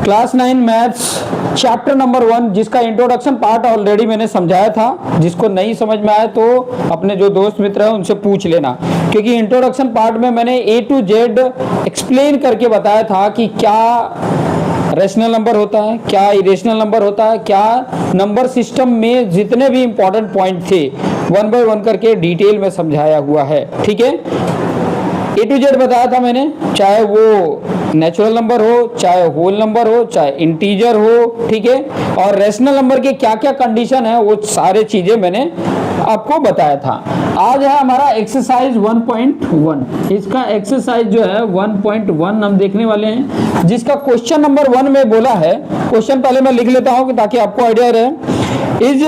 Class 9 maths chapter number 1 जिसका introduction part already मैंने समझाया था। जिसको नहीं समझ में आया तो अपने जो दोस्त मित्र हैं उनसे पूछ लेना, क्योंकि इंट्रोडक्शन पार्ट में मैंने A to Z एक्सप्लेन करके बताया था कि क्या रैशनल नंबर होता है, क्या इरेशनल नंबर होता है, क्या नंबर सिस्टम में जितने भी इंपॉर्टेंट पॉइंट थे 1 बाय 1 करके डिटेल में समझाया हुआ है। ठीक है, A to Z बताया था मैंने, चाहे वो नेचुरल नंबर हो, चाहे होल नंबर हो, चाहे इंटीजर हो। ठीक है, और रैशनल नंबर के क्या क्या कंडीशन है वो सारे चीजें मैंने आपको बताया था। आज है हमारा एक्सरसाइज 1.1। इसका एक्सरसाइज जो है 1.1 हम देखने वाले हैं, जिसका क्वेश्चन नंबर 1 में बोला है। क्वेश्चन पहले मैं लिख लेता हूं ताकि आपको आइडिया रहे। इज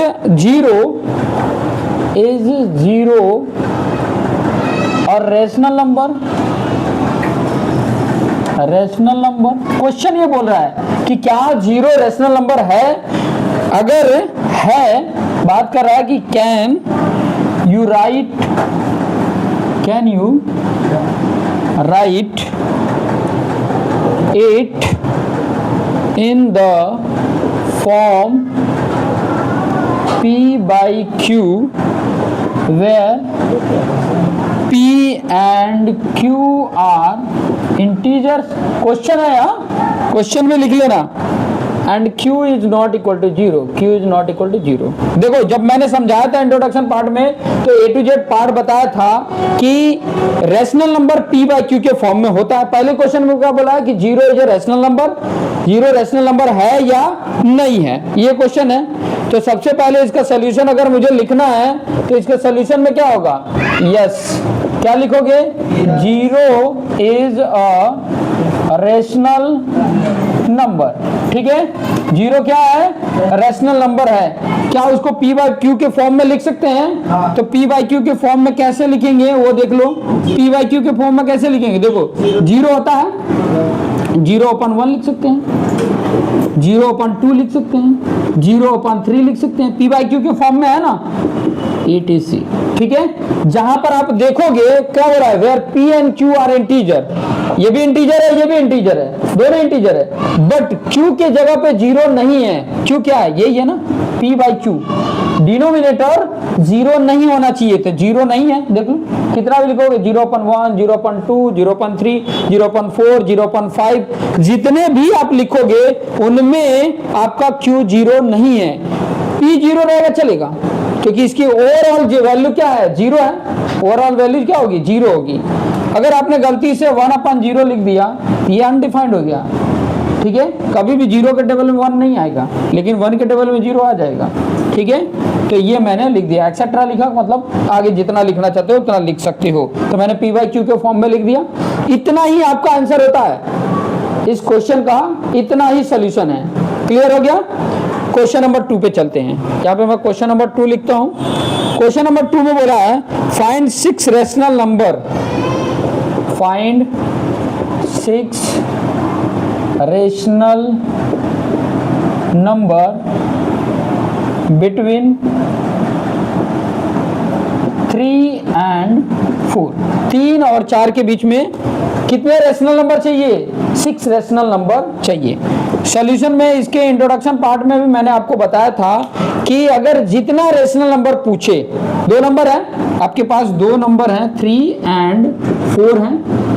जीरो और रैशनल नंबर क्वेश्चन ये बोल रहा है कि क्या जीरो रैशनल नंबर है। अगर है, बात कर रहा है कि can you right it in the form P by Q where P and Q are integers। Question है यहाँ, क्वेश्चन में लिख लेना। And Q is not equal to 0, Q is not equal to 0। देखो, जब मैंने समझाया था इंट्रोडक्शन पार्ट में तो A to Z पार्ट बताया था कि rational number P by Q के फॉर्म में होता है। पहले क्वेश्चन में क्या बोला है कि zero is a rational number, zero rational number है या नहीं है, ये क्वेश्चन है। तो सबसे पहले इसका सोल्यूशन अगर मुझे लिखना है तो इसके सोल्यूशन में क्या होगा, यस क्या लिखोगे, zero is a rational number. ठीक है, जीरो क्या है, रैशनल नंबर है। क्या उसको P by Q के फॉर्म में लिख सकते हैं? तो P by Q के फॉर्म में कैसे लिखेंगे वो देख लो। P by Q के फॉर्म में कैसे लिखेंगे, देखो जीरो होता है, 0/1 लिख सकते हैं, 0/2 लिख सकते हैं, 0/3 लिख सकते हैं। P by Q के फॉर्म में है ना, etc। ठीक है, जहां पर आप देखोगे क्या हो रहा है, where P and Q are integer, ये भी इंटीजर है, ये भी इंटीजर है, दोनों इंटीजर है, बट Q के जगह पे जीरो नहीं है। Q क्या है, यही है ना, P by Q। Denominator zero नहीं होना चाहिए, तो जीरो नहीं है। देख लो कितना भी लिखोगे, 0/1, 0/2, 0/3, 0/4, 0/5, जितने भी आप लिखोगे उनमें आपका Q जीरो नहीं है। P जीरो रहेगा चलेगा, क्योंकि इसकी ओवरऑल वैल्यू क्या है, जीरो है। ओवरऑल वैल्यू क्या होगी, जीरो होगी। अगर आपने गलती से 1/0 लिख दिया, ये अनडिफाइंड हो गया। ठीक है, कभी भी जीरो के टेबल में 1 नहीं आएगा, लेकिन 1 के टेबल में जीरो आ जाएगा। ठीक है, तो ये मैंने लिख दिया, एक्सेट्रा लिखा, मतलब आगे जितना लिखना चाहते हो उतना लिख सकते हो। तो मैंने P by Q के फॉर्म में लिख दिया। इतना ही आपका आंसर होता है इस क्वेश्चन का, इतना ही सोल्यूशन है। क्लियर हो गया। क्वेश्चन नंबर 2 पे चलते हैं। यहाँ पे मैं क्वेश्चन नंबर 2 लिखता हूँ। क्वेश्चन नंबर 2 में बोला है find 6 rational number, find 6 rational number between 3 and 4। 3 और 4 के बीच में कितने रैशनल नंबर चाहिए, 6 रैशनल नंबर चाहिए। सॉल्यूशन में इसके इंट्रोडक्शन पार्ट में भी मैंने आपको बताया था कि अगर जितना रैशनल नंबर पूछे, 2 नंबर है आपके पास, 2 नंबर हैं 3 and 4 हैं,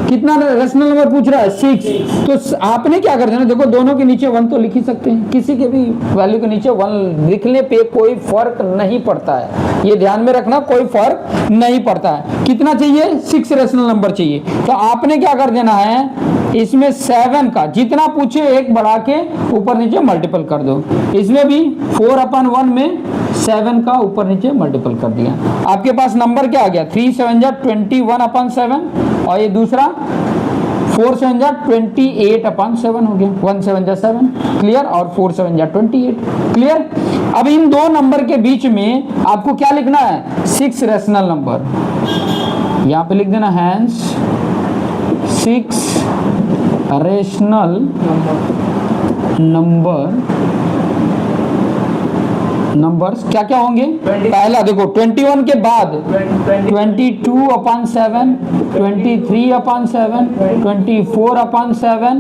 कितना रैशनल नंबर पूछ रहा है, 6। तो आपने क्या कर देना, देखो दोनों के नीचे 1 तो लिख ही सकते हैं, किसी के भी वैल्यू के नीचे 1 लिखने पे कोई फर्क नहीं पड़ता है, ये ध्यान में रखना, कोई फर्क नहीं पड़ता है। कितना चाहिए, 6 रैशनल नंबर चाहिए। तो आपने क्या कर देना है, इसमें 7 का जितना पूछे 1 बढ़ा के ऊपर नीचे मल्टीपल कर दो। इसमें भी 4/1 में 7 का ऊपर नीचे मल्टीपल कर दिया। आपके पास नंबर क्या आ गया, 3 7 जा 21/7, और ये दूसरा 4 7 जा 28/7 हो गया, 1 7 जा 7। क्लियर, और 4 7 जा 28। क्लियर। अब इन 2 नंबर के बीच में आपको क्या लिखना है, 6 रैशनल नंबर। यहाँ पे लिख देना हैंस 6 रैशनल नंबर्स क्या क्या होंगे, पहला देखो 21 के बाद 22/7, 23/7, 24/7,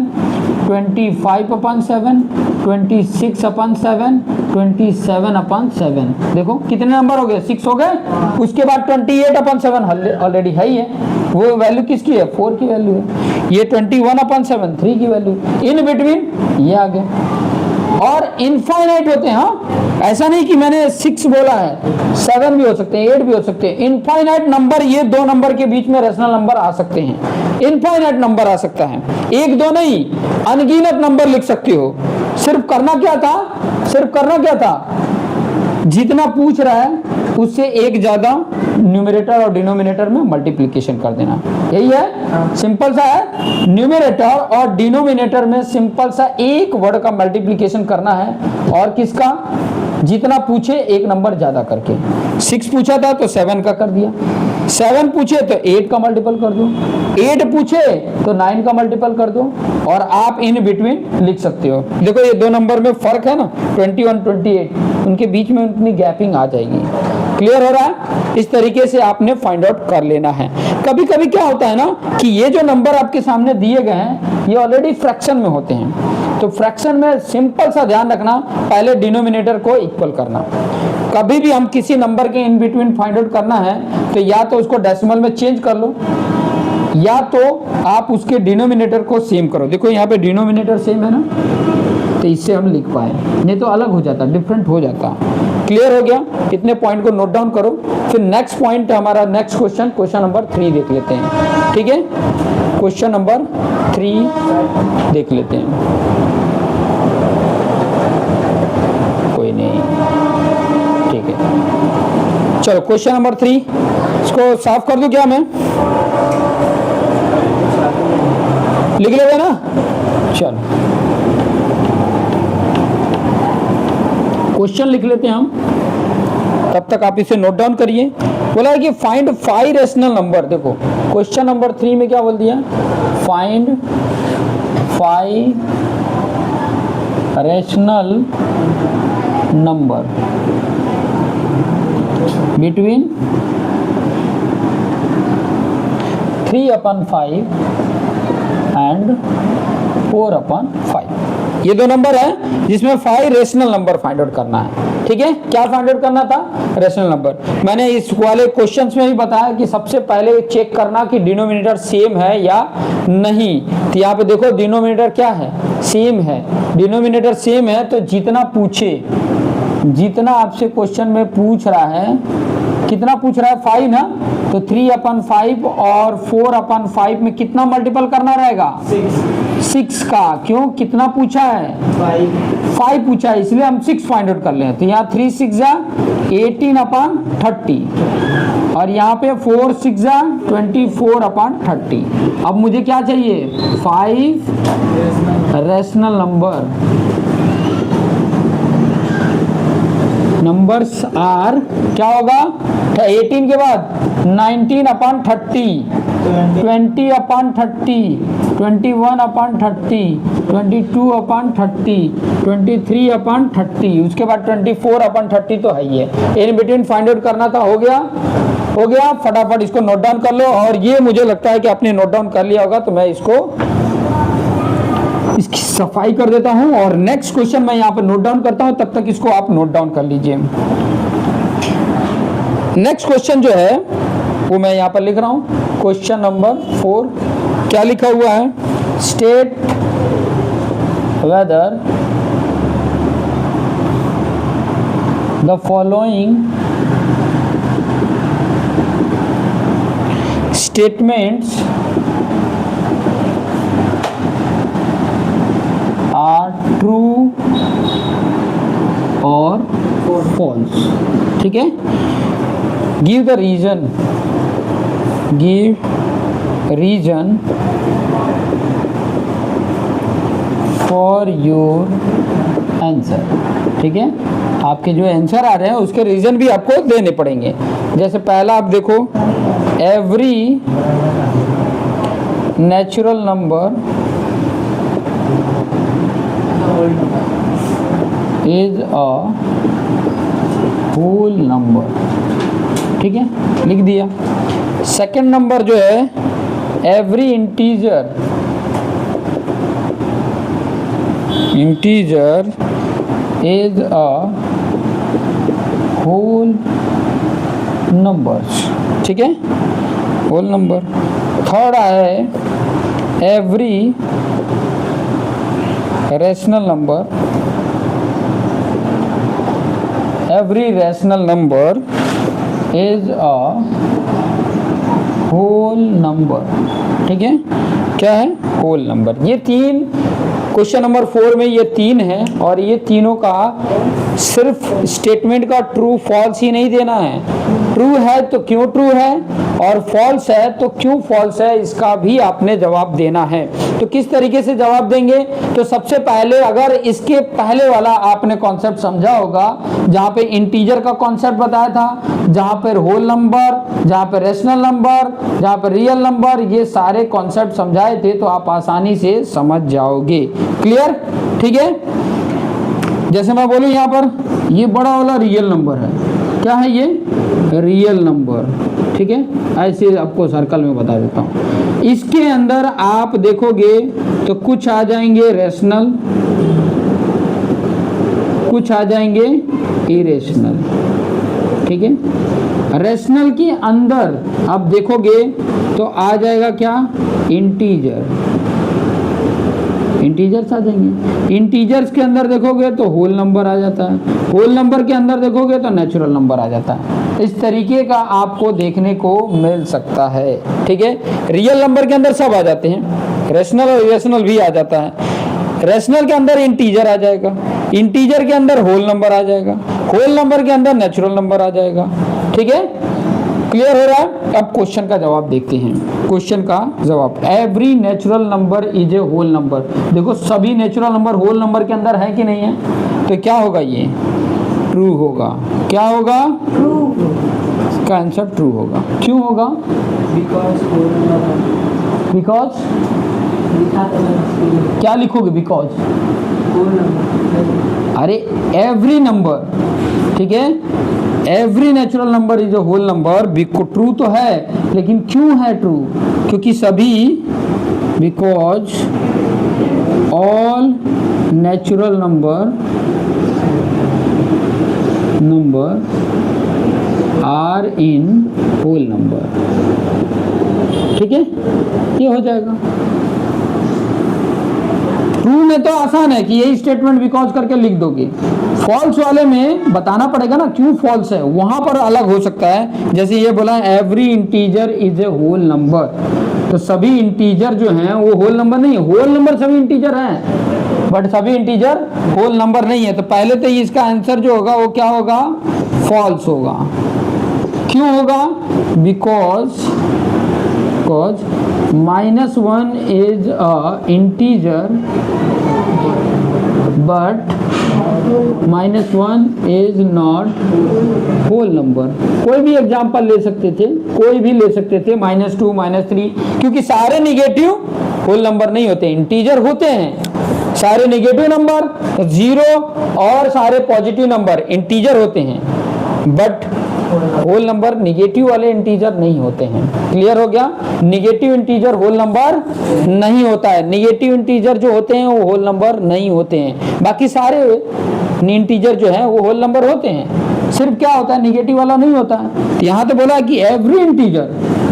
25/7, 26/7, 27/7। देखो कितने नंबर हो गए, 6 हो गए। उसके बाद 28/7 ऑलरेडी है ही है, वो वैल्यू किसकी है, 4 की वैल्यू है। ये 21/7 3 की वैल्यू, इन बिटवीन ये आ गया। और इनफाइनाइट होते हैं, हाँ, ऐसा नहीं कि मैंने 6 बोला है, 7 भी हो सकते हैं, 8 भी हो सकते हैं। इनफाइनाइट नंबर, ये दो नंबर के बीच में रेशनल नंबर आ सकते हैं, इनफाइनाइट नंबर आ सकता है, एक दो नहीं, अनगिनत नंबर लिख सकते हो। सिर्फ करना क्या था, जितना पूछ रहा है उससे एक ज्यादा न्यूमरेटर और डिनोमिनेटर में मल्टीप्लिकेशन कर देना, यही है। सिंपल सा है, न्यूमरेटर और डिनोमिनेटर में सिंपल सा एक वर्ड का मल्टीप्लिकेशन करना है, और किसका, जितना पूछे एक नंबर ज्यादा करके। 6 पूछा था तो 7 का कर दिया, 7 पूछे तो 8 का मल्टीपल कर दो, 8 पूछे तो 9 का मल्टीपल कर दो, और आप इन बिटवीन लिख सकते हो। देखो ये दो नंबर में फर्क है ना, 21 28, उनके बीच में उतनी गैपिंग आ जाएगी। क्लियर हो रहा है? इस तरीके से आपने फाइंड आउट कर लेना है। कभी कभी क्या होता है ना कि ये जो नंबर आपके सामने दिए गए हैं ये ऑलरेडी फ्रैक्शन में होते हैं, तो फ्रैक्शन में सिंपल सा ध्यान रखना, पहले डिनोमिनेटर को इक्वल करना। कभी भी हम किसी नंबर के इन बिटवीन फाइंड आउट करना है तो या तो उसको डेसिमल में चेंज कर लो, या तो आप उसके डिनोमिनेटर को सेम करो। देखो यहाँ पे डिनोमिनेटर सेम है ना, तो इससे हम लिख पाए, नहीं तो अलग हो जाता, डिफरेंट हो जाता। क्लियर हो गया? इतने पॉइंट को नोट डाउन करो। फिर नेक्स्ट पॉइंट हमारा, नेक्स्ट क्वेश्चन नंबर 3 देख लेते हैं, ठीक है। क्वेश्चन नंबर 3 देख लेते हैं, कोई नहीं, ठीक है। चलो क्वेश्चन नंबर 3, इसको साफ कर दूं क्या मैं, लिख लेगा ना। चलो क्वेश्चन लिख लेते हैं हम, तब तक आप इसे नोट डाउन करिए। बोला है कि फाइंड 5 रेशनल नंबर। देखो क्वेश्चन नंबर 3 में क्या बोल दिया, find 5 rational number between 3/5 and 4/5। ये दो नंबर है जिसमें 5 रेशनल नंबर फाइंड आउट करना है, ठीक है। क्या फाइंड आउट करना था, रेशनल नंबर। मैंने इस वाले क्वेश्चंस में भी बताया कि सबसे पहले चेक करना कि डिनोमिनेटर सेम है या नहीं। तो यहाँ पे देखो डिनोमिनेटर क्या है, सेम है। डिनोमिनेटर सेम है तो जितना पूछे, जितना आपसे क्वेश्चन में पूछ रहा है, कितना पूछ रहा है, 5 ना, तो 3/5 और 4/5 में कितना मल्टीपल करना रहेगा, 6 का। क्यों, कितना पूछा है, 5 पूछा है, इसलिए हम 6 फाइंड आउट कर लें। तो यहाँ 3 6 18/30, और यहाँ पे 4 6 24/30। अब मुझे क्या चाहिए, 5 रेशनल नंबर्स आर, क्या होगा, 18 के बाद 19/30, 20/30, 21/30, 22/30, 23/30, उसके बाद 24/30 तो है ही है। इन बिटवीन फाइंड आउट करना था, हो गया। फटाफट इसको नोट डाउन कर लो, और ये मुझे लगता है कि आपने नोट डाउन कर लिया होगा, तो मैं इसकी सफाई कर देता हूं, और नेक्स्ट क्वेश्चन मैं यहाँ पे नोट डाउन करता हूं, तब तक इसको आप नोट डाउन कर लीजिए। नेक्स्ट क्वेश्चन जो है वो मैं यहाँ पर लिख रहा हूं, क्वेश्चन नंबर 4। क्या लिखा हुआ है, state whether the following statements are true or false, ठीक है। Give the reason for your answer, ठीक है। आपके जो आंसर आ रहे हैं उसके रीजन भी आपको देने पड़ेंगे। जैसे पहला आप देखो, every natural number is a whole number, ठीक है, लिख दिया। सेकंड नंबर जो है, every integer integer is a whole numbers, ठीक है, होल नंबर। थर्ड है every rational number, every rational number is a whole number, ठीक है, क्या है, होल नंबर। ये तीन क्वेश्चन नंबर 4 में ये तीन है, और ये तीनों का सिर्फ स्टेटमेंट का ट्रू फॉल्स ही नहीं देना है, ट्रू है तो क्यों ट्रू है, और फॉल्स है तो क्यों फॉल्स है, इसका भी आपने जवाब देना है। तो किस तरीके से जवाब देंगे, तो सबसे पहले अगर इसके पहले वाला आपने कॉन्सेप्ट समझा होगा, जहाँ पे इंटीजर का कॉन्सेप्ट बताया था, जहाँ पर होल नंबर, जहाँ पर रेशनल नंबर, जहाँ पर रियल नंबर, ये सारे कॉन्सेप्ट समझाए थे, तो आप आसानी से समझ जाओगे। क्लियर, ठीक है। जैसे मैं बोलूं यहाँ पर ये बड़ा वाला रियल नंबर है, क्या है ये, रियल नंबर, ठीक है, ऐसे आपको सर्कल में बता देता हूँ। इसके अंदर आप देखोगे तो कुछ आ जाएंगे रेशनल, कुछ आ जाएंगे इरेशनल, ठीक है। रेशनल के अंदर आप देखोगे तो आ जाएगा क्या, इंटीजर, इंटीजर्स आ जाएंगे। इंटीजर्स के अंदर देखोगे तो होल नंबर आ जाता है, होल नंबर के अंदर देखोगे तो नेचुरल नंबर आ जाता है। इस तरीके का आपको देखने को मिल सकता है, ठीक है। रियल नंबर के अंदर सब आ जाते हैं, रेशनल और इरेशनल भी आ जाता है। रेशनल के अंदर इंटीजर आ जाएगा, इंटीजर के अंदर होल नंबर आ जाएगा, होल नंबर के अंदर नेचुरल नंबर आ जाएगा, ठीक है। क्लियर हो रहा है। अब क्वेश्चन का जवाब देखते हैं। क्वेश्चन का जवाब, every natural number is a whole number. देखो सभी नेचुरल नंबर होल नंबर के अंदर है कि नहीं है, तो क्या होगा, ये ट्रू होगा। क्या होगा, ट्रू, इसका आंसर ट्रू होगा। क्यों होगा, बिकॉज क्या लिखोगे, बिकॉज, अरे एवरी नंबर, ठीक है, every natural number is a whole number. True तो है, लेकिन क्यों है ट्रू, क्योंकि सभी, because all natural number are in whole number, ठीक है, ये हो जाएगा। ट्रू में तो आसान है कि यही स्टेटमेंट बिकॉज करके लिख दोगे। फॉल्स वाले में बताना पड़ेगा ना क्यों फॉल्स है, वहां पर अलग हो सकता है। जैसे ये बोला every integer is a whole number, तो सभी इंटीजर जो हैं वो होल नंबर नहीं है। होल नंबर सभी इंटीजर हैं, बट सभी इंटीजर होल नंबर नहीं है। तो पहले तो इसका आंसर जो होगा वो क्या होगा, फॉल्स होगा। क्यों होगा, because -1 is a integer but -1 is not whole number. कोई भी एग्जांपल ले सकते थे, कोई भी ले सकते थे, -2, -3, क्योंकि सारे निगेटिव होल नंबर नहीं होते, इंटीजर होते हैं। सारे निगेटिव नंबर 0 और सारे पॉजिटिव नंबर इंटीजर होते हैं, बट होल नंबर निगेटिव वाले इंटीजर नहीं होते हैं। क्लियर हो गया, निगेटिव इंटीजर होल नंबर नहीं होता है। निगेटिव इंटीजर जो होते हैं वो होल नंबर नहीं होते हैं, बाकी सारे इंटीजर जो है वो होल नंबर होते हैं। सिर्फ क्या होता है, निगेटिव वाला नहीं होता है। तो यहाँ तो बोला कि एवरी इंटीजर,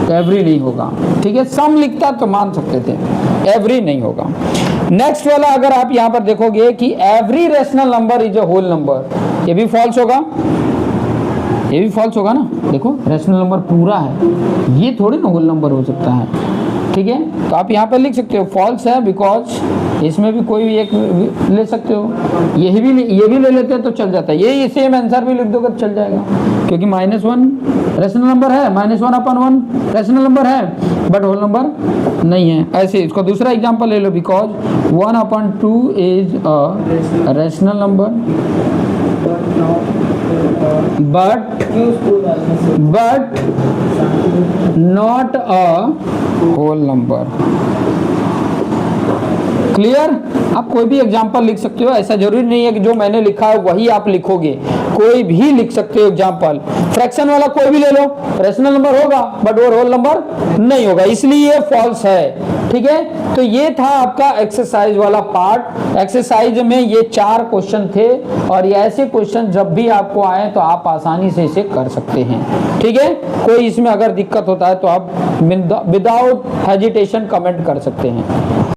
तो एवरी नहीं होगा, ठीक है। सम लिखता तो मान सकते थे, एवरी नहीं होगा। नेक्स्ट वाला अगर आप यहाँ पर देखोगे कि every rational number is a whole number, ये भी फॉल्स होगा, ये भी फॉल्स होगा ना। देखो रेशनल नंबर पूरा है, ये थोड़ी ना होल नंबर हो सकता है, ठीक है। तो आप यहाँ पर लिख सकते हो फॉल्स है, बिकॉज इसमें भी कोई भी एक ले सकते हो, ये भी ले लेते हैं तो चल जाता है। ये सेम आंसर भी लिख दोगे तो चल जाएगा, क्योंकि -1 रेशनल नंबर है, -1/1 रेशनल नंबर है, बट होल नंबर नहीं है। ऐसे इसको दूसरा एग्जांपल ले लो, because 1/2 is a rational number but not a whole number। Clear. आप कोई भी एग्जाम्पल लिख सकते हो, ऐसा जरूरी नहीं है कि जो मैंने लिखा है वही आप लिखोगे, कोई भी लिख सकते हो एग्जाम्पल। फ्रैक्शन वाला कोई भी ले लो, रेशनल नंबर होगा बट वो होल नंबर नहीं होगा, इसलिए ये फॉल्स है, ठीक है, तो ये था आपका एक्सरसाइज वाला पार्ट। एक्सरसाइज में ये 4 क्वेश्चन थे और ये ऐसे क्वेश्चन जब भी आपको आए तो आप आसानी से इसे कर सकते हैं। ठीक है, कोई इसमें अगर दिक्कत होता है तो आप विदाउट हेजिटेशन कमेंट कर सकते हैं।